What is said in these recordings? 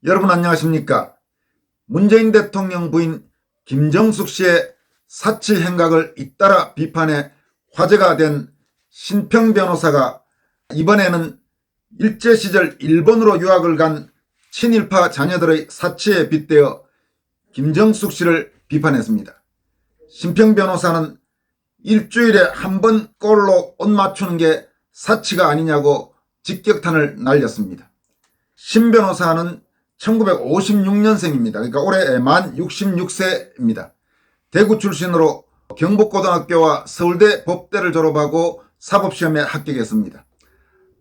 여러분 안녕하십니까? 문재인 대통령 부인 김정숙 씨의 사치 행각을 잇따라 비판해 화제가 된 신평 변호사가 이번에는 일제시절 일본으로 유학을 간 친일파 자녀들의 사치에 빗대어 김정숙 씨를 비판했습니다. 신평 변호사는 일주일에 한 번 꼴로 옷 맞추는 게 사치가 아니냐고 직격탄을 날렸습니다. 신 변호사는 1956년생입니다. 그러니까 올해 만 66세입니다. 대구 출신으로 경북고등학교와 서울대 법대를 졸업하고 사법시험에 합격했습니다.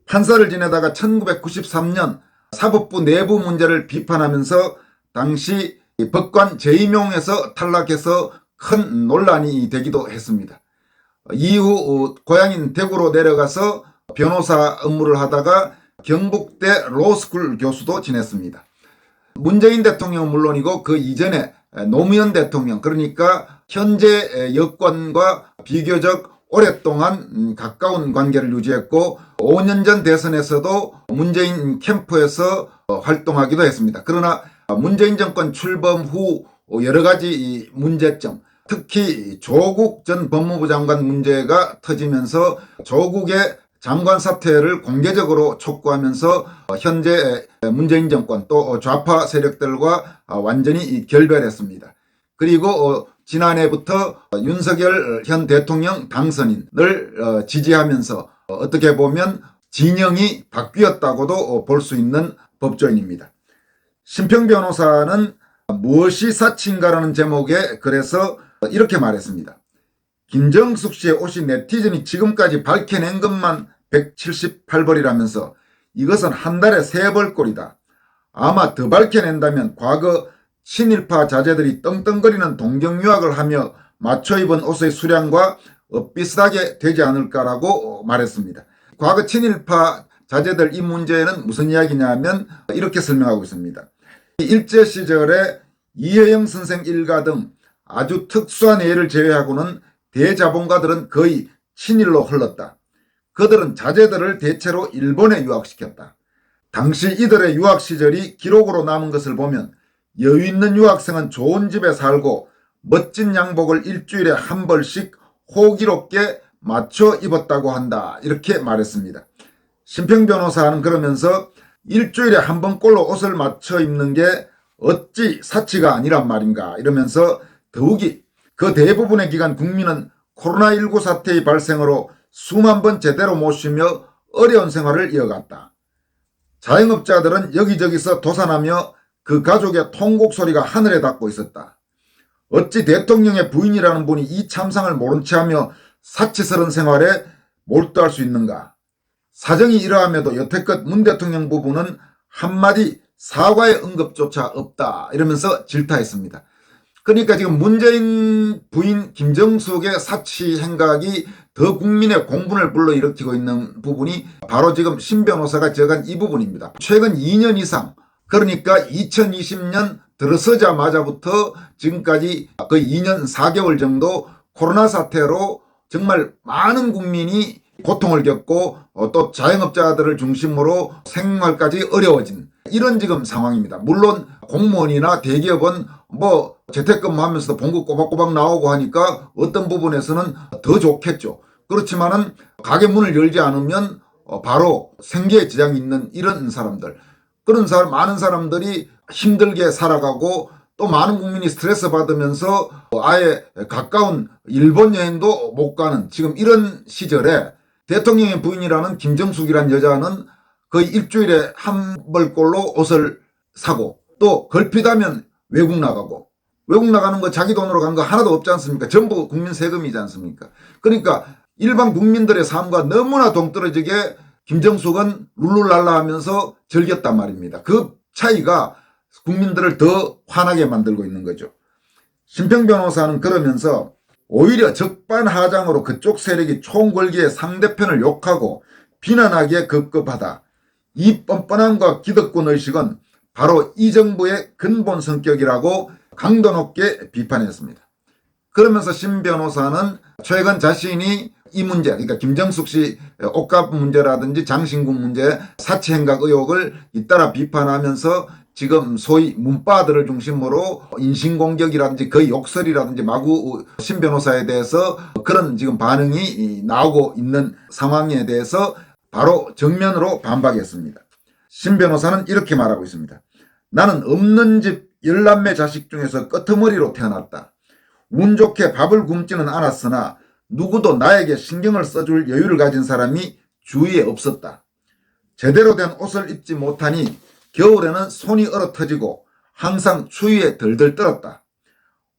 판사를 지내다가 1993년 사법부 내부 문제를 비판하면서 당시 법관 재임용에서 탈락해서 큰 논란이 되기도 했습니다. 이후 고향인 대구로 내려가서 변호사 업무를 하다가 경북대 로스쿨 교수도 지냈습니다. 문재인 대통령은 물론이고 그 이전에 노무현 대통령, 그러니까 현재 여권과 비교적 오랫동안 가까운 관계를 유지했고 5년 전 대선에서도 문재인 캠프에서 활동하기도 했습니다. 그러나 문재인 정권 출범 후 여러 가지 문제점, 특히 조국 전 법무부 장관 문제가 터지면서 조국의 장관 사퇴를 공개적으로 촉구하면서 현재 문재인 정권 또 좌파 세력들과 완전히 결별했습니다. 그리고 지난해부터 윤석열 현 대통령 당선인을 지지하면서 어떻게 보면 진영이 바뀌었다고도 볼 수 있는 법조인입니다. 신평 변호사는 무엇이 사치인가라는 제목의 글에서 이렇게 말했습니다. 김정숙 씨의 옷이 네티즌이 지금까지 밝혀낸 것만 178벌이라면서 이것은 한 달에 3벌 꼴이다. 아마 더 밝혀낸다면 과거 친일파 자제들이 떵떵거리는 동경유학을 하며 맞춰 입은 옷의 수량과 비슷하게 되지 않을까라고 말했습니다. 과거 친일파 자제들 이 문제는 무슨 이야기냐면 이렇게 설명하고 있습니다. 일제시절에 이혜영 선생 일가 등 아주 특수한 예를 제외하고는 대자본가들은 거의 친일로 흘렀다. 그들은 자제들을 대체로 일본에 유학시켰다. 당시 이들의 유학 시절이 기록으로 남은 것을 보면 여유 있는 유학생은 좋은 집에 살고 멋진 양복을 일주일에 한 벌씩 호기롭게 맞춰 입었다고 한다. 이렇게 말했습니다. 신평 변호사는 그러면서 일주일에 한 번꼴로 옷을 맞춰 입는 게 어찌 사치가 아니란 말인가 이러면서 더욱이 그 대부분의 기간 국민은 코로나19 사태의 발생으로 수만 번 제대로 못 쉬며 어려운 생활을 이어갔다. 자영업자들은 여기저기서 도산하며 그 가족의 통곡 소리가 하늘에 닿고 있었다. 어찌 대통령의 부인이라는 분이 이 참상을 모른 채하며 사치스러운 생활에 몰두할 수 있는가. 사정이 이러함에도 여태껏 문 대통령 부부는 한마디 사과의 언급조차 없다 이러면서 질타했습니다. 그러니까 지금 문재인 부인 김정숙의 사치 행각이 더 국민의 공분을 불러일으키고 있는 부분이 바로 지금 신 변호사가 적은 이 부분입니다. 최근 2년 이상, 그러니까 2020년 들어서자마자부터 지금까지 거의 2년 4개월 정도 코로나 사태로 정말 많은 국민이 고통을 겪고 또 자영업자들을 중심으로 생활까지 어려워진 이런 지금 상황입니다. 물론 공무원이나 대기업은 재택근무하면서도 봉급 꼬박꼬박 나오고 하니까 어떤 부분에서는 더 좋겠죠. 그렇지만은 가게 문을 열지 않으면 바로 생계에 지장이 있는 이런 사람들, 그런 많은 사람들이 힘들게 살아가고 또 많은 국민이 스트레스 받으면서 아예 가까운 일본 여행도 못 가는 지금 이런 시절에 대통령의 부인이라는 김정숙이라는 여자는 거의 일주일에 한 벌꼴로 옷을 사고 또 걸핏하면 외국 나가고, 외국 나가는 거 자기 돈으로 간 거 하나도 없지 않습니까? 전부 국민 세금이지 않습니까? 그러니까 일반 국민들의 삶과 너무나 동떨어지게 김정숙은 룰루랄라 하면서 즐겼단 말입니다. 그 차이가 국민들을 더 화나게 만들고 있는 거죠. 신평 변호사는 그러면서 오히려 적반하장으로 그쪽 세력이 총 걸기에 상대편을 욕하고 비난하기에 급급하다. 이 뻔뻔함과 기득권 의식은 바로 이 정부의 근본 성격이라고 강도 높게 비판했습니다. 그러면서 신 변호사는 최근 자신이 이 문제, 그러니까 김정숙 씨 옷값 문제라든지 장신구 문제, 사치 행각 의혹을 잇따라 비판하면서 지금 소위 문바들을 중심으로 인신공격이라든지 거의 욕설이라든지 마구 신 변호사에 대해서 그런 지금 반응이 나오고 있는 상황에 대해서 바로 정면으로 반박했습니다. 신 변호사는 이렇게 말하고 있습니다. 나는 없는 집 10남매 자식 중에서 끄트머리로 태어났다. 운 좋게 밥을 굶지는 않았으나 누구도 나에게 신경을 써줄 여유를 가진 사람이 주위에 없었다. 제대로 된 옷을 입지 못하니 겨울에는 손이 얼어 터지고 항상 추위에 덜덜 떨었다.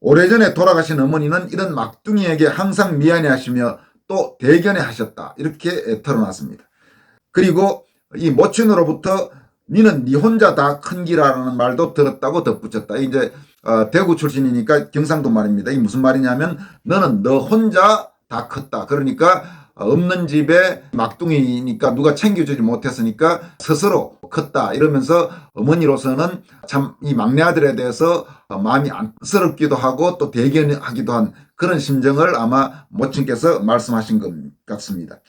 오래전에 돌아가신 어머니는 이런 막둥이에게 항상 미안해하시며 또 대견해하셨다. 이렇게 털어놨습니다. 그리고 이 모친으로부터 니는 니 혼자 다 큰 기라라는 말도 들었다고 덧붙였다. 이제 대구 출신이니까 경상도 말입니다. 이게 무슨 말이냐면 너는 너 혼자 다 컸다. 그러니까 없는 집에 막둥이니까 누가 챙겨주지 못했으니까 스스로 컸다. 이러면서 어머니로서는 참 이 막내 아들에 대해서 마음이 안쓰럽기도 하고 또 대견하기도 한 그런 심정을 아마 모친께서 말씀하신 것 같습니다.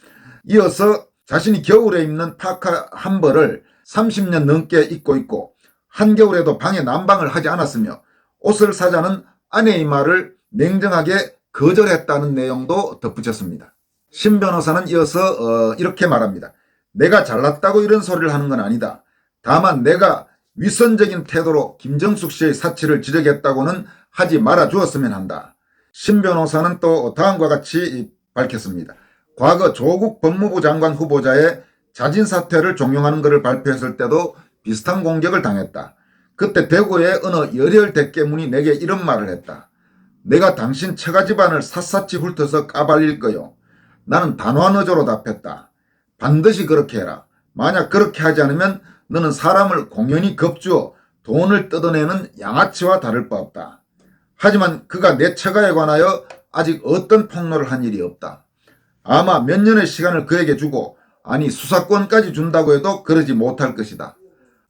이어서 자신이 겨울에 입는 파카 한 벌을 30년 넘게 입고 있고 한겨울에도 방에 난방을 하지 않았으며 옷을 사자는 아내의 말을 냉정하게 거절했다는 내용도 덧붙였습니다. 신 변호사는 이어서 이렇게 말합니다. 내가 잘났다고 이런 소리를 하는 건 아니다. 다만 내가 위선적인 태도로 김정숙 씨의 사치를 지적했다고는 하지 말아 주었으면 한다. 신 변호사는 또 다음과 같이 밝혔습니다. 과거 조국 법무부 장관 후보자의 자진 사퇴를 종용하는 것을 발표했을 때도 비슷한 공격을 당했다. 그때 대구의 어느 열혈 대깨문이 내게 이런 말을 했다. 내가 당신 처가 집안을 샅샅이 훑어서 까발릴 거요. 나는 단호한어조로 답했다. 반드시 그렇게 해라. 만약 그렇게 하지 않으면 너는 사람을 공연히 겁주어 돈을 뜯어내는 양아치와 다를 바 없다. 하지만 그가 내 처가에 관하여 아직 어떤 폭로를 한 일이 없다. 아마 몇 년의 시간을 그에게 주고 아니 수사권까지 준다고 해도 그러지 못할 것이다.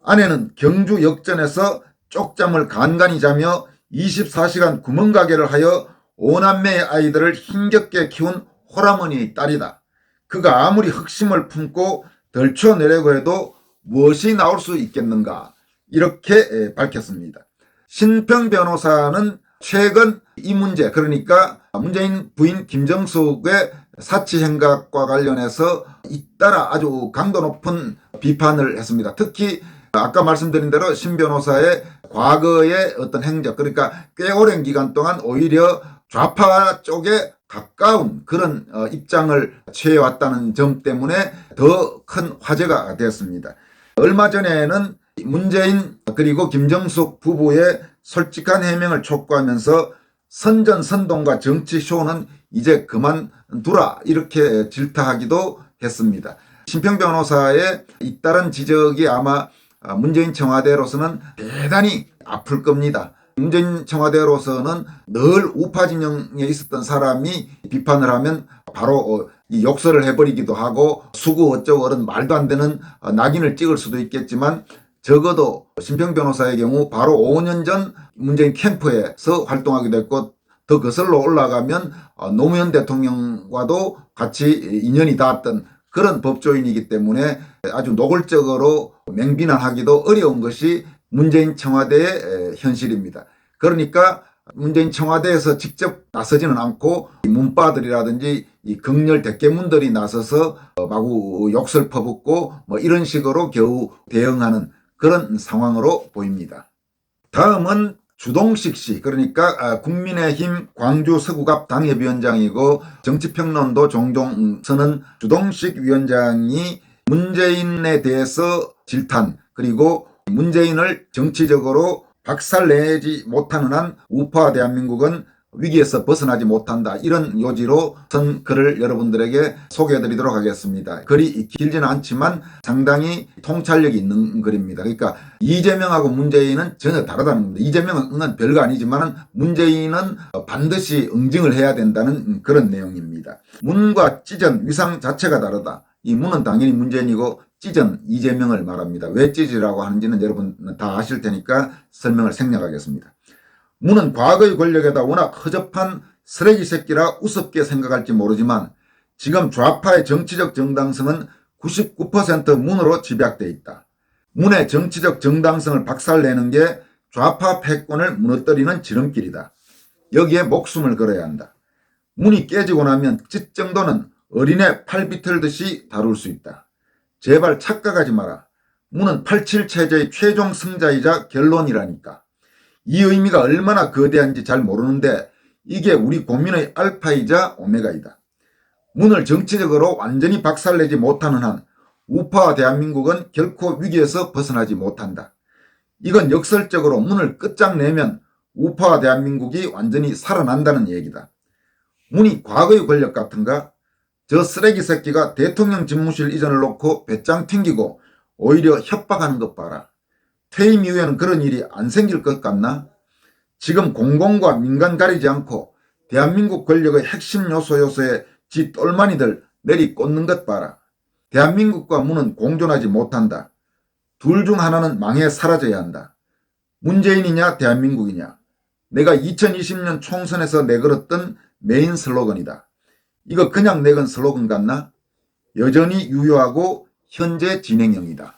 아내는 경주 역전에서 쪽잠을 간간히 자며 24시간 구멍가게를 하여 5남매의 아이들을 힘겹게 키운 호라머니의 딸이다. 그가 아무리 흑심을 품고 덜쳐내려고 해도 무엇이 나올 수 있겠는가 이렇게 밝혔습니다. 신평 변호사는 최근 이 문제 그러니까 문재인 부인 김정숙의 사치 행각과 관련해서 잇따라 아주 강도 높은 비판을 했습니다. 특히 아까 말씀드린 대로 신 변호사의 과거의 어떤 행적 그러니까 꽤 오랜 기간 동안 오히려 좌파 쪽에 가까운 그런 입장을 취해왔다는 점 때문에 더 큰 화제가 되었습니다. 얼마 전에는 문재인 그리고 김정숙 부부의 솔직한 해명을 촉구하면서 선전선동과 정치쇼는 이제 그만두라 이렇게 질타하기도 했습니다. 신평 변호사의 잇따른 지적이 아마 문재인 청와대로서는 대단히 아플 겁니다. 문재인 청와대로서는 늘 우파 진영에 있었던 사람이 비판을 하면 바로 이 욕설을 해버리기도 하고 수구 어쩌고 그런 말도 안 되는 낙인을 찍을 수도 있겠지만 적어도 신평 변호사의 경우 바로 5년 전 문재인 캠프에서 활동하기도 했고 더 거슬러 올라가면 노무현 대통령과도 같이 인연이 닿았던 그런 법조인이기 때문에 아주 노골적으로 맹비난하기도 어려운 것이 문재인 청와대의 현실입니다. 그러니까 문재인 청와대에서 직접 나서지는 않고 문바들이라든지 이 극렬 대깨문들이 나서서 마구 욕설 퍼붓고 뭐 이런 식으로 겨우 대응하는 그런 상황으로 보입니다. 다음은 주동식 씨 그러니까 국민의힘 광주 서구갑 당협위원장이고 정치평론도 종종 쓰는 주동식 위원장이 문재인에 대해서 질탄 그리고 문재인을 정치적으로 박살내지 못하는 한 우파 대한민국은 위기에서 벗어나지 못한다 이런 요지로 쓴 글을 여러분들에게 소개해드리도록 하겠습니다. 글이 길지는 않지만 상당히 통찰력이 있는 글입니다. 그러니까 이재명하고 문재인은 전혀 다르다는 겁니다. 이재명은 별거 아니지만 문재인은 반드시 응징을 해야 된다는 그런 내용입니다. 문과 찌전 위상 자체가 다르다. 이 문은 당연히 문재인이고 찌전 이재명을 말합니다. 왜 찌지라고 하는지는 여러분 다 아실 테니까 설명을 생략하겠습니다. 문은 과거의 권력에다 워낙 허접한 쓰레기 새끼라 우습게 생각할지 모르지만 지금 좌파의 정치적 정당성은 99% 문으로 집약되어 있다. 문의 정치적 정당성을 박살내는 게 좌파 패권을 무너뜨리는 지름길이다. 여기에 목숨을 걸어야 한다. 문이 깨지고 나면 찢 정도는 어린애 팔 비틀듯이 다룰 수 있다. 제발 착각하지 마라. 문은 87 체제의 최종 승자이자 결론이라니까. 이 의미가 얼마나 거대한지 잘 모르는데 이게 우리 고민의 알파이자 오메가이다. 문을 정치적으로 완전히 박살내지 못하는 한 우파와 대한민국은 결코 위기에서 벗어나지 못한다. 이건 역설적으로 문을 끝장내면 우파와 대한민국이 완전히 살아난다는 얘기다. 문이 과거의 권력 같은가? 저 쓰레기 새끼가 대통령 집무실 이전을 놓고 배짱 튕기고 오히려 협박하는 것 봐라. 퇴임 이후에는 그런 일이 안 생길 것 같나? 지금 공공과 민간 가리지 않고 대한민국 권력의 핵심 요소에 지 똘마니들 내리꽂는 것 봐라. 대한민국과 문은 공존하지 못한다. 둘 중 하나는 망해 사라져야 한다. 문재인이냐 대한민국이냐. 내가 2020년 총선에서 내걸었던 메인 슬로건이다. 이거 그냥 내건 슬로건 같나? 여전히 유효하고 현재 진행형이다.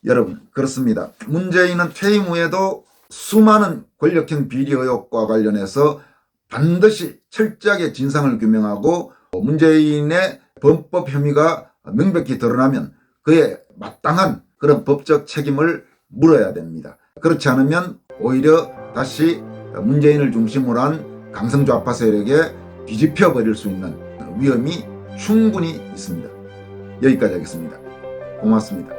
여러분, 그렇습니다. 문재인은 퇴임 후에도 수많은 권력형 비리 의혹과 관련해서 반드시 철저하게 진상을 규명하고 문재인의 범법 혐의가 명백히 드러나면 그에 마땅한 그런 법적 책임을 물어야 됩니다. 그렇지 않으면 오히려 다시 문재인을 중심으로 한 강성좌파 세력에 뒤집혀 버릴 수 있는 위험이 충분히 있습니다. 여기까지 하겠습니다. 고맙습니다.